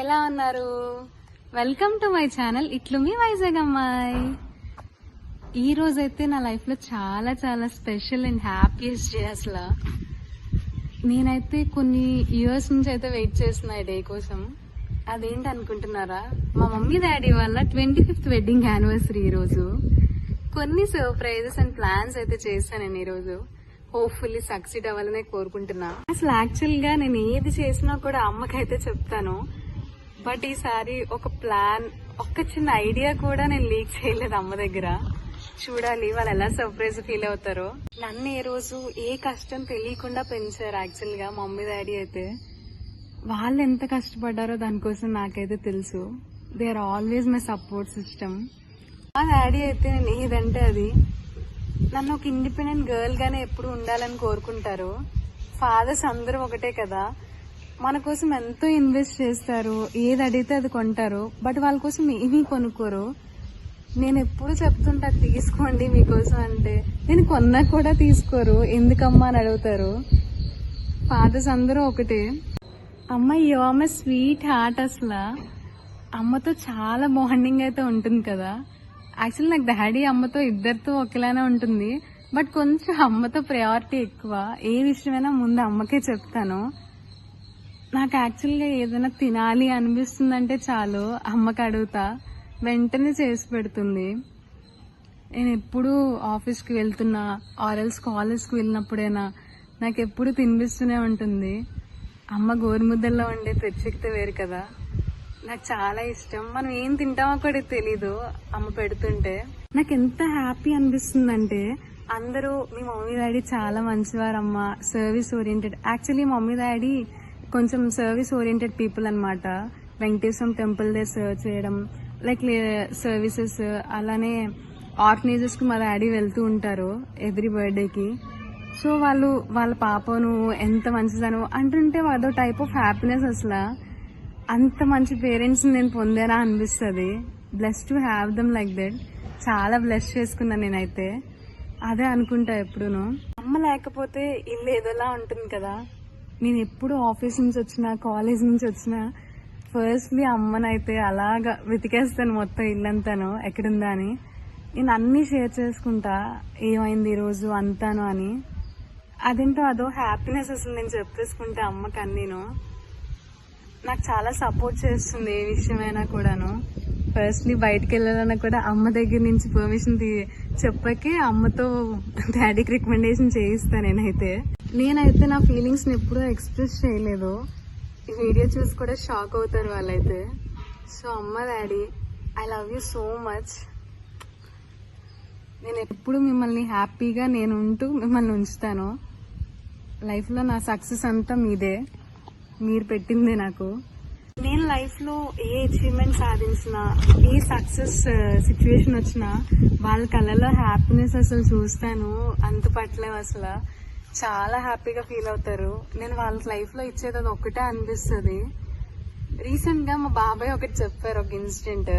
ఎలా ఉన్నారు? Welcome to my channel ఇట్లు మీ వైజాగ్ అమ్మాయి. ఈ రోజైతే నా లైఫ్ లో చాలా చాలా స్పెషల్ అండ్ హ్యాపీయెస్ట్ డే. అసలు నేనైతే కొన్ని ఇయర్స్ నుంచి అయితే వెయిట్ చేస్తున్నా ఈ డే కోసం. అదేంటి అనుకుంటున్నారా? మా మమ్మీ డాడీ వాళ్ళ 25th వెడ్డింగ్ యానివర్సరీ. ఈ రోజు కొన్ని సర్ప్రైజెస్ అండ్ ప్లాన్స్ అయితే చేశాను నేను ఈ రోజు. హోప్ఫుల్లీ సక్సీడ్ అవ్వాలనే కోరుకుంటున్నా. అసలు యాక్చువల్ గా నేను ఏది చేసినా కూడా అమ్మకైతే చెప్తాను, బట్ ఈసారి ఒక ప్లాన్, ఒక చిన్న ఐడియా కూడా నేను లీక్ చేయలేదు అమ్మ దగ్గర. చూడాలి వాళ్ళు ఎలా సర్ప్రైజ్ ఫీల్ అవుతారో. నన్ను ఏ రోజు ఏ కష్టం తెలియకుండా పెంచారు యాక్చువల్ గా మమ్మీ డాడీ అయితే. వాళ్ళు ఎంత కష్టపడ్డారో దానికోసం నాకైతే తెలుసు. They are always my support system. మా డాడీ అయితే నేను ఏదంటే అది, నన్ను ఒక ఇండిపెండెంట్ గర్ల్ గానే ఎప్పుడు ఉండాలని కోరుకుంటారు. ఫాదర్స్ అందరూ ఒకటే కదా, మన కోసం ఎంతో ఇన్వెస్ట్ చేస్తారు, ఏది అడిగితే అది కొంటారు, బట్ వాళ్ళ కోసం ఏమీ కొనుక్కోరు. నేను ఎప్పుడు చెప్తుంటా తీసుకోండి మీకోసం అంటే, నేను కొన్నా కూడా తీసుకోరు, ఎందుకమ్మా అని అడుగుతారు. ఫాదర్స్ అందరూ ఒకటే. అమ్మ యోమ స్వీట్ హార్ట్. అసలు అమ్మతో చాలా బాండింగ్ అయితే ఉంటుంది కదా. యాక్చువల్లీ నాకు డాడీ అమ్మతో ఇద్దరితో ఒకేలానే ఉంటుంది, బట్ కొంచెం అమ్మతో ప్రయారిటీ ఎక్కువ. ఏ విషయమైనా ముందు అమ్మకే చెప్తాను. నాకు యాక్చువల్గా ఏదైనా తినాలి అనిపిస్తుందంటే చాలు అమ్మకి అడుగుతా, వెంటనే చేసి పెడుతుంది. నేను ఎప్పుడు ఆఫీస్కి వెళ్తున్నా ఆర్ఎల్స్ కాలేజ్కి వెళ్ళినప్పుడైనా నాకు ఎప్పుడు తినిపిస్తూనే ఉంటుంది. అమ్మ గోరుముద్దల్లో ఉండే ప్రత్యేకత వేరు కదా, నాకు చాలా ఇష్టం. మనం ఏం తింటామో కూడా తెలీదు అమ్మ పెడుతుంటే. నాకు ఎంత హ్యాపీ అనిపిస్తుందంటే, అందరూ మీ మమ్మీ డాడీ చాలా మంచివారమ్మా, service oriented. Actually mummy daddy కొంచెం సర్వీస్ ఓరియంటెడ్ పీపుల్ అనమాట. వెంకటేశ్వరం టెంపుల్ దగ్గర సర్వ్ చేయడం, లైక్ సర్వీసెస్, అలానే ఆర్ఫనేజెస్ కి మా డాడీ వెళ్తూ ఉంటారు ఎవ్రీ బర్త్డేకి. సో వాళ్ళు వాళ్ళ పాపను ఎంత మంచిదను అంటుంటే అదో టైప్ ఆఫ్ హ్యాపీనెస్. అసలు అంత మంచి పేరెంట్స్ నేను పొందానా అనిపిస్తుంది. Bless to have them like that. చాలా బ్లెస్ చేసుకున్నా నేనైతే. అదే అనుకుంటా ఎప్పుడును. అమ్మ లేకపోతే ఇల్లు ఏదోలా ఉంటుంది కదా. నేను ఎప్పుడు ఆఫీస్ నుంచి వచ్చినా కాలేజ్ నుంచి వచ్చినా ఫస్ట్లీ అమ్మనైతే అలాగా వెతికేస్తాను మొత్తం ఇల్లంతాను ఎక్కడుందా అని. నేను అన్నీ షేర్ చేసుకుంటా, ఏమైంది ఈరోజు అంతాను అని. అదేంటో అదో హ్యాపీనెస్ అసలు. నేను చెప్పేసుకుంటే అమ్మకి అన్నీను. నాకు చాలా సపోర్ట్ చేస్తుంది ఏ విషయమైనా కూడాను. ఫస్ట్లీ బయటకు వెళ్ళాలన్నా కూడా అమ్మ దగ్గర నుంచి పర్మిషన్ చెప్పకే అమ్మతో డాడీకి రికమెండేషన్ చేయిస్తాను నేనైతే నా ఫీలింగ్స్ ని ఎప్పుడూ ఎక్స్ప్రెస్ చేయలేదు. ఈ వీడియో చూసి కూడా షాక్ అవుతారు వాళ్ళైతే. సో అమ్మ daddy, I love you so much. నేను ఎప్పుడు మిమ్మల్ని హ్యాపీగా నేను ఉంటూ మిమ్మల్ని ఉంచుతాను. లైఫ్లో నా సక్సెస్ అంతా మీదే, మీరు పెట్టిందే నాకు. నేను లైఫ్లో ఏ అచీవ్మెంట్ సాధించినా, ఏ సక్సెస్ సిచ్యువేషన్ వచ్చినా వాళ్ళ కళ్ళలో హ్యాపీనెస్ అసలు చూస్తాను. అంత పట్లేవు అసలు. చాలా హ్యాపీగా ఫీల్ అవుతారు. నేను వాళ్ళ లైఫ్లో ఇచ్చేది అది ఒక్కటే అనిపిస్తుంది. రీసెంట్ గా మా బాబాయ్ ఒకటి చెప్పారు, ఒక ఇన్సిడెంట్.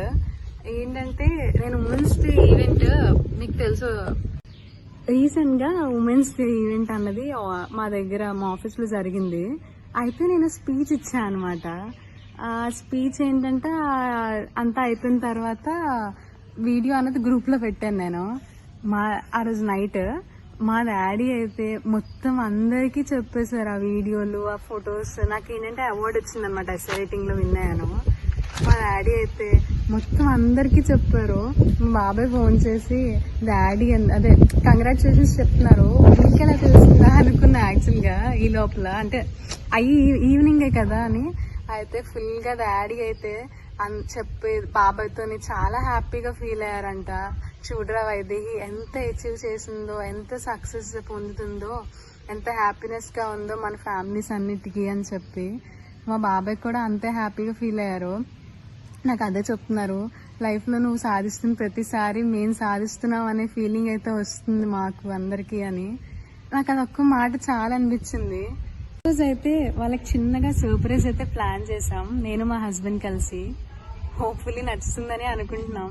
ఏంటంటే, నేను ఉమెన్స్ డే ఈవెంట్, మీకు తెలుసు, రీసెంట్ గా ఉమెన్స్ డే ఈవెంట్ అన్నది మా దగ్గర మా ఆఫీస్ లో జరిగింది. అయితే నేను స్పీచ్ ఇచ్చా అనమాట. ఆ స్పీచ్ ఏంటంటే అంతా అయిపోయిన తర్వాత వీడియో అన్నది గ్రూప్ లో పెట్టాను నేను. ఆ రోజు నైట్ మా డాడీ అయితే మొత్తం అందరికీ చెప్పేశారు ఆ వీడియోలు, ఆ ఫొటోస్. నాకు ఏంటంటే అవార్డు వచ్చింది అనమాట, ఎస్సే రైటింగ్ లో విన్ అయ్యాను. మా డాడీ అయితే మొత్తం అందరికీ చెప్పారు. మా బాబాయ్ ఫోన్ చేసి డాడీ అదే కంగ్రాచులేషన్స్ చెప్తున్నారు, మీకెలా తెలుస్తుందా అనుకున్నా యాక్చువల్ గా ఈ లోపల. అంటే ఈవినింగే కదా అని. అయితే ఫుల్ గా డాడీ అయితే చెప్పే బాబాయ్తో చాలా హ్యాపీగా ఫీల్ అయ్యారంట. చూడరా వైదేహి ఎంత అచీవ్ చేసిందో, ఎంత సక్సెస్ పొందుతుందో, ఎంత హ్యాపీనెస్ గా ఉందో మన ఫ్యామిలీస్ అన్నిటికీ అని చెప్పి. మా బాబాయ్ కూడా అంతే హ్యాపీగా ఫీల్ అయ్యారు. నాకు అదే చెప్తున్నారు, లైఫ్ లో నువ్వు సాధిస్తున్న ప్రతిసారి మేము సాధిస్తున్నాం అనే ఫీలింగ్ అయితే వస్తుంది మాకు అందరికీ అని. నాకు అదొక్క మాట చాలా అనిపించింది. రోజు అయితే వాళ్ళకి చిన్నగా సర్ప్రైజ్ అయితే ప్లాన్ చేసాం, నేను మా హస్బెండ్ కలిసి. హోప్ఫుల్లీ నచ్చుతుందని అనుకుంటున్నాం.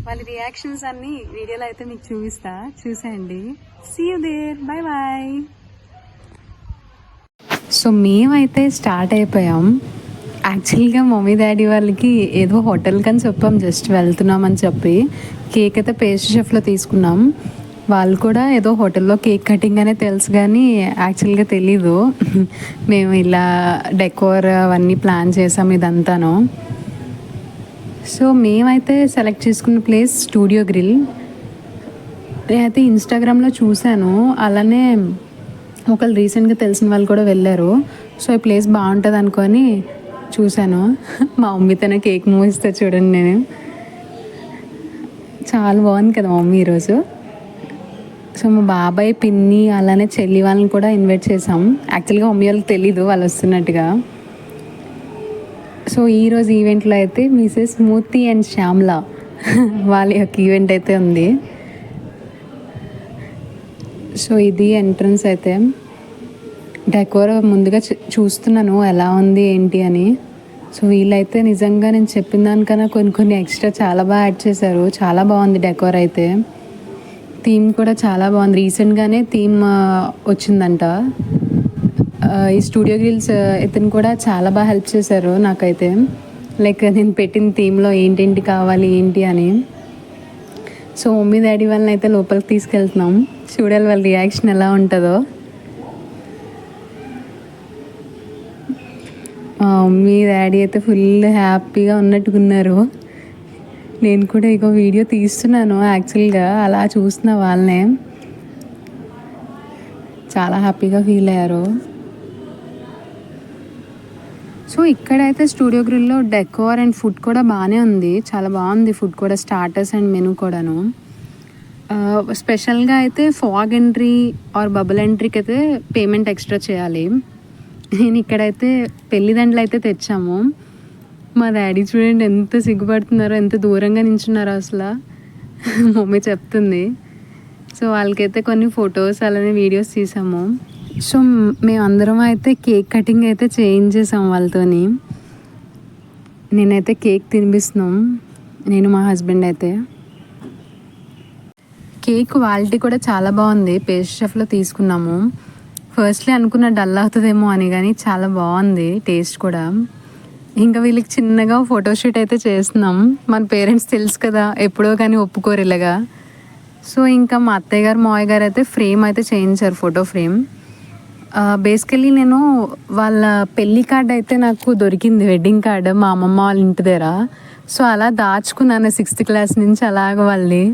వాళ్ళ రియాక్షన్స్ అన్ని వీడియోలో అయితే మీకు చూపిస్తా, చూసేయండి. See you there, bye bye. So మేమైతే స్టార్ట్ అయిపోయాం. యాక్చువల్గా మమ్మీ డాడీ వాళ్ళకి ఏదో హోటల్కి అని చెప్పాం, జస్ట్ వెళ్తున్నామని చెప్పి. కేక్ అయితే పేస్ట్రీ షెఫ్లో తీసుకున్నాం. వాళ్ళు కూడా ఏదో హోటల్లో కేక్ కటింగ్ అనే తెలుసు కానీ యాక్చువల్గా తెలీదు. మేము ఇలా డెకోర్ అవన్నీ ప్లాన్ చేసాం ఇదంతాను. సో మేమైతే సెలెక్ట్ చేసుకున్న ప్లేస్ స్టూడియో గ్రిల్. నేనైతే ఇన్స్టాగ్రామ్లో చూశాను, అలానే ఒకళ్ళు రీసెంట్గా తెలిసిన వాళ్ళు కూడా వెళ్ళారు. సో ఈ ప్లేస్ బాగుంటుంది అనుకొని చూశాను. మా మమ్మీతోనే కేక్ మూవిస్తే చూడండి, నేను చాలా బాగుంది కదా మమ్మీ ఈరోజు. సో మా బాబాయ్, పిన్ని, అలానే చెల్లి వాళ్ళని కూడా ఇన్వైట్ చేసాం. యాక్చువల్గా మమ్మీ వాళ్ళకి తెలీదు వాళ్ళు వస్తున్నట్టుగా. సో ఈరోజు ఈవెంట్లో అయితే మిసెస్ మూర్తి అండ్ శ్యామ్లా వాళ్ళ యొక్క ఈవెంట్ అయితే ఉంది. సో ఇది ఎంట్రన్స్ అయితే. డెకోర్ ముందుగా చూస్తున్నాను ఎలా ఉంది ఏంటి అని. సో వీళ్ళైతే నిజంగా నేను చెప్పిన దానికన్నా కొన్ని ఎక్స్ట్రా చాలా బాగా యాడ్ చేశారు. చాలా బాగుంది డెకోర్ అయితే. థీమ్ కూడా చాలా బాగుంది. రీసెంట్గానే థీమ్ వచ్చిందంట. ఈ స్టూడియో గ్రిల్స్ ఇతను కూడా చాలా బాగా హెల్ప్ చేశారు నాకైతే. లైక్ నేను పెట్టిన థీమ్లో ఏంటేంటి కావాలి ఏంటి అని. సో మమ్మీ డాడీ వాళ్ళని అయితే లోపలికి తీసుకెళ్తున్నాం. చూడాలి వాళ్ళ రియాక్షన్ ఎలా ఉంటుందో. మమ్మీ డాడీ అయితే ఫుల్ హ్యాపీగా ఉన్నట్టుకున్నారు. నేను కూడా ఇక వీడియో తీస్తున్నాను. యాక్చువల్గా అలా చూస్తున్న వాళ్ళనే చాలా హ్యాపీగా ఫీల్ అయ్యారు. సో ఇక్కడైతే స్టూడియో గ్రిల్లో డెకోర్ అండ్ ఫుడ్ కూడా బాగానే ఉంది. చాలా బాగుంది ఫుడ్ కూడా, స్టార్టర్స్ అండ్ మెనూ కూడాను. స్పెషల్గా అయితే ఫాగ్ ఎంట్రీ ఆర్ బబుల్ ఎంట్రీకి అయితే పేమెంట్ ఎక్స్ట్రా చేయాలి. నేను ఇక్కడైతే పెళ్లిదండలు అయితే తెచ్చాము. మా డాడీ చూడండి ఎంత సిగ్గుపడుతున్నారో, ఎంత దూరంగా నించున్నారో అసలు. మమ్మీ చెప్తుంది. సో వాళ్ళకైతే కొన్ని ఫొటోస్ అలానే వీడియోస్ తీసాము. సో మేమందరం అయితే కేక్ కటింగ్ అయితే చేయించేసాం వాళ్ళతోని. నేనైతే కేక్ తినిపిస్తున్నాం, నేను మా హస్బెండ్ అయితే. కేక్ క్వాలిటీ కూడా చాలా బాగుంది. పేస్ట్ షెఫ్లో తీసుకున్నాము. ఫస్ట్లీ అనుకున్న డల్ అవుతుందేమో అని, కానీ చాలా బాగుంది టేస్ట్ కూడా. ఇంకా వీళ్ళకి చిన్నగా ఫోటోషూట్ అయితే చేస్తున్నాం. మన పేరెంట్స్ తెలుసు కదా, ఎప్పుడో కానీ ఒప్పుకోరు ఇలాగా. సో ఇంకా మా అత్తయ్య గారు మావయ్య గారు అయితే ఫ్రేమ్ అయితే చేయించారు, ఫోటో ఫ్రేమ్. బేసికలీ నేను వాళ్ళ పెళ్ళి కార్డ్ అయితే నాకు దొరికింది, వెడ్డింగ్ కార్డ్ మా అమ్మమ్మ వాళ్ళ ఇంటి దగ్గర. సో అలా దాచుకున్నాను 6th క్లాస్ నుంచి అలాగ వాళ్ళని.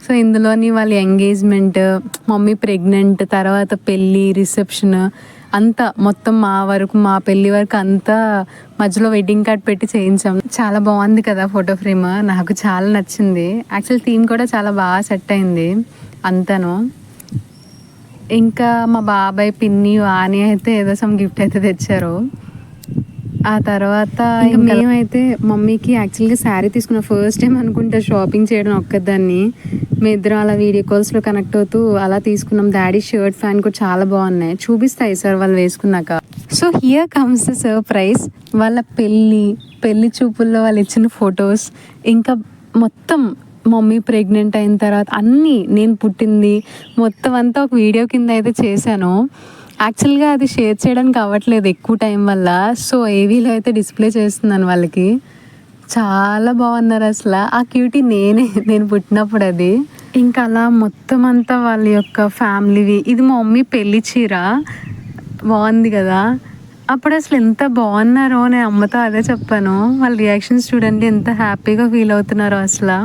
సో ఇందులోని వాళ్ళ ఎంగేజ్మెంట్, మమ్మీ ప్రెగ్నెంట్, తర్వాత పెళ్ళి, రిసెప్షన్ అంతా మొత్తం మా వరకు, మా పెళ్ళి వరకు అంతా మధ్యలో వెడ్డింగ్ కార్డ్ పెట్టి చేయించాం. చాలా బాగుంది కదా ఫోటో ఫ్రేమ్, నాకు చాలా నచ్చింది. యాక్చువల్ థీమ్ కూడా చాలా బాగా సెట్ అయింది అంతాను. ఇంకా మా బాబాయ్, పిన్ని, వాణి అయితే ఏదో సమ్ గిఫ్ట్ అయితే తెచ్చారు. ఆ తర్వాత ఇంకా మేమైతే మమ్మీకి యాక్చువల్గా శారీ తీసుకున్న ఫస్ట్ టైం అనుకుంటా షాపింగ్ చేయడం ఒక్కదాన్ని. మేము ఇద్దరం అలా వీడియో కాల్స్లో కనెక్ట్ అవుతూ అలా తీసుకున్నాం. డాడీ షర్ట్, ఫ్యాన్ కూడా చాలా బాగున్నాయి, చూపిస్తాయి సార్ వాళ్ళు వేసుకున్నాక. So here comes the surprise. వాళ్ళ పెళ్ళి చూపుల్లో వాళ్ళు ఇచ్చిన ఫొటోస్, ఇంకా మొత్తం మమ్మీ ప్రెగ్నెంట్ అయిన తర్వాత అన్నీ, నేను పుట్టింది మొత్తం అంతా ఒక వీడియో కింద అయితే చేశాను. యాక్చువల్గా అది షేర్ చేయడానికి అవ్వట్లేదు ఎక్కువ టైం వల్ల. సో ఏవీలో అయితే డిస్ప్లే చేస్తున్నాను వాళ్ళకి. చాలా బాగున్నారు అసలు. ఆ క్యూటీ నేను పుట్టినప్పుడు అది. ఇంకా అలా మొత్తం అంతా వాళ్ళ యొక్క ఫ్యామిలీవి. ఇది మా మమ్మీ పెళ్లి చీర, బాగుంది కదా. అప్పుడు అసలు ఎంత బాగున్నారో, నేను అమ్మతో అదే చెప్పాను. వాళ్ళ రియాక్షన్స్ చూడండి, ఎంత హ్యాపీగా ఫీల్ అవుతున్నారో అసలు.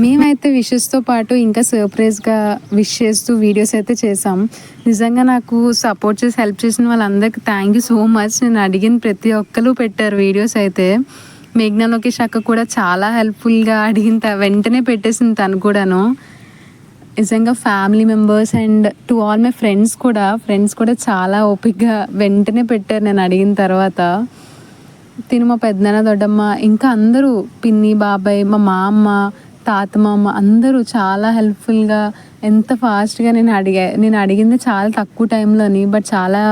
మేమైతే విషెస్తో పాటు ఇంకా సర్ప్రైజ్గా విష్ చేస్తూ వీడియోస్ అయితే చేసాం. నిజంగా నాకు సపోర్ట్ చేసి హెల్ప్ చేసిన వాళ్ళందరికీ థ్యాంక్ యూ సో మచ్. నేను అడిగిన ప్రతి ఒక్కరు పెట్టారు వీడియోస్ అయితే. మేఘ్నా లోకేష్ అక్క కూడా చాలా హెల్ప్ఫుల్గా అడిగిన వెంటనే పెట్టేసింది తను కూడాను. నిజంగా family members and to all my friends కూడా చాలా ఓపిక్గా వెంటనే పెట్టారు నేను అడిగిన తర్వాత. తిను మా పెద్దనాన్న, దొడ్డమ్మ, ఇంకా అందరూ, పిన్ని, బాబాయ్, మా మామ, తాత, మామ అందరూ చాలా హెల్ప్ఫుల్గా, ఎంత ఫాస్ట్గా నేను అడిగింది చాలా తక్కువ టైంలోని, బట్ చాలా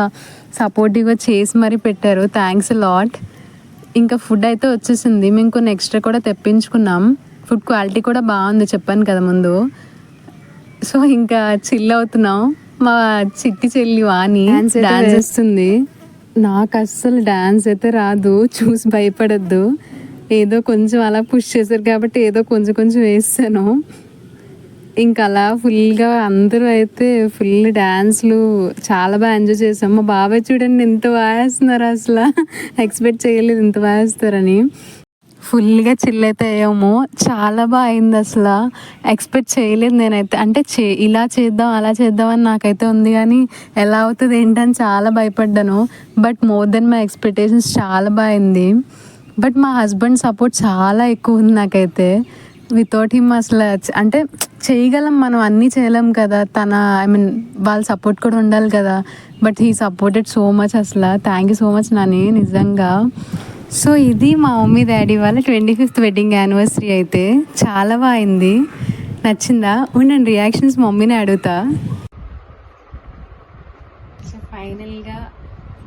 సపోర్టివ్గా చేసి మరీ పెట్టారు. Thanks lot. ఇంకా ఫుడ్ అయితే వచ్చేసింది. మేము కొన్ని ఎక్స్ట్రా కూడా తెప్పించుకున్నాం. ఫుడ్ క్వాలిటీ కూడా బాగుంది, చెప్పాను కదా ముందు. సో ఇంకా చిల్ అవుతున్నాం. మా చిట్టి చెల్లి వాణి డాన్స్ చేస్తుంది. నాకు అస్సలు డ్యాన్స్ అయితే రాదు, చూసి భయపడద్దు. ఏదో కొంచెం అలా పుష్ చేశారు కాబట్టి ఏదో కొంచెం కొంచెం వేస్తాను. ఇంకా అలా ఫుల్గా అందరూ అయితే ఫుల్ డ్యాన్స్లు చాలా బాగా ఎంజాయ్ చేసాం. మా బాబాయ్ చూడండి ఎంత బాగా వేస్తున్నారు, అసలు ఎక్స్పెక్ట్ చేయలేదు ఇంత బాగా వేస్తారని. ఫుల్గా చిల్ అయితే అయ్యాము, చాలా బాగా అయింది. అసలు ఎక్స్పెక్ట్ చేయలేదు నేనైతే. అంటే ఇలా చేద్దాం అలా చేద్దాం అని నాకైతే ఉంది, కానీ ఎలా అవుతుంది ఏంటని చాలా భయపడ్డాను. But more than my expectations చాలా బాగా అయింది. బట్ మా హస్బెండ్ సపోర్ట్ చాలా ఎక్కువ ఉంది నాకైతే. వితౌట్ హిమ్ అసలు అంటే చేయగలం, మనం అన్నీ చేయలేం కదా. ఐ మీన్ వాళ్ళ సపోర్ట్ కూడా ఉండాలి కదా. But he supported so much. అసలు thank you so much Nani, నిజంగా. సో ఇది మా మమ్మీ డాడీ వాళ్ళ 25th వెడ్డింగ్ యానివర్సరీ అయితే చాలా బాగా అయింది. నచ్చిందా? ఉండండి, రియాక్షన్స్ మమ్మీని అడుగుతా. సో ఫైనల్గా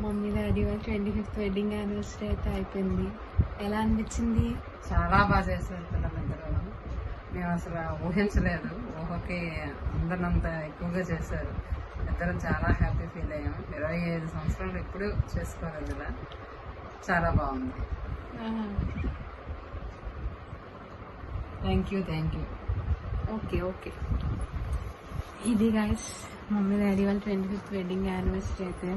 మమ్మీ డాడీ వాళ్ళ 25th వెడ్డింగ్ యానివర్సరీ అయితే అయిపోయింది. ఎలా అనిపించింది? చాలా బాగా చేశారు పిల్లలిద్దరూ. మేము అసలు ఊహించలేదు, ఊహకి అందరినంత ఎక్కువగా చేశారు. ఇద్దరం చాలా హ్యాపీ ఫీల్ అయ్యాం. 25 సంవత్సరాలు ఎప్పుడు చేసుకోలేదు ఇలా. చాలా బాగుంది. Thank you. ఓకే ఇది గైస్ మమ్మీ డాడీ వాళ్ళ 25th వెడ్డింగ్ యానివర్సరీ అయితే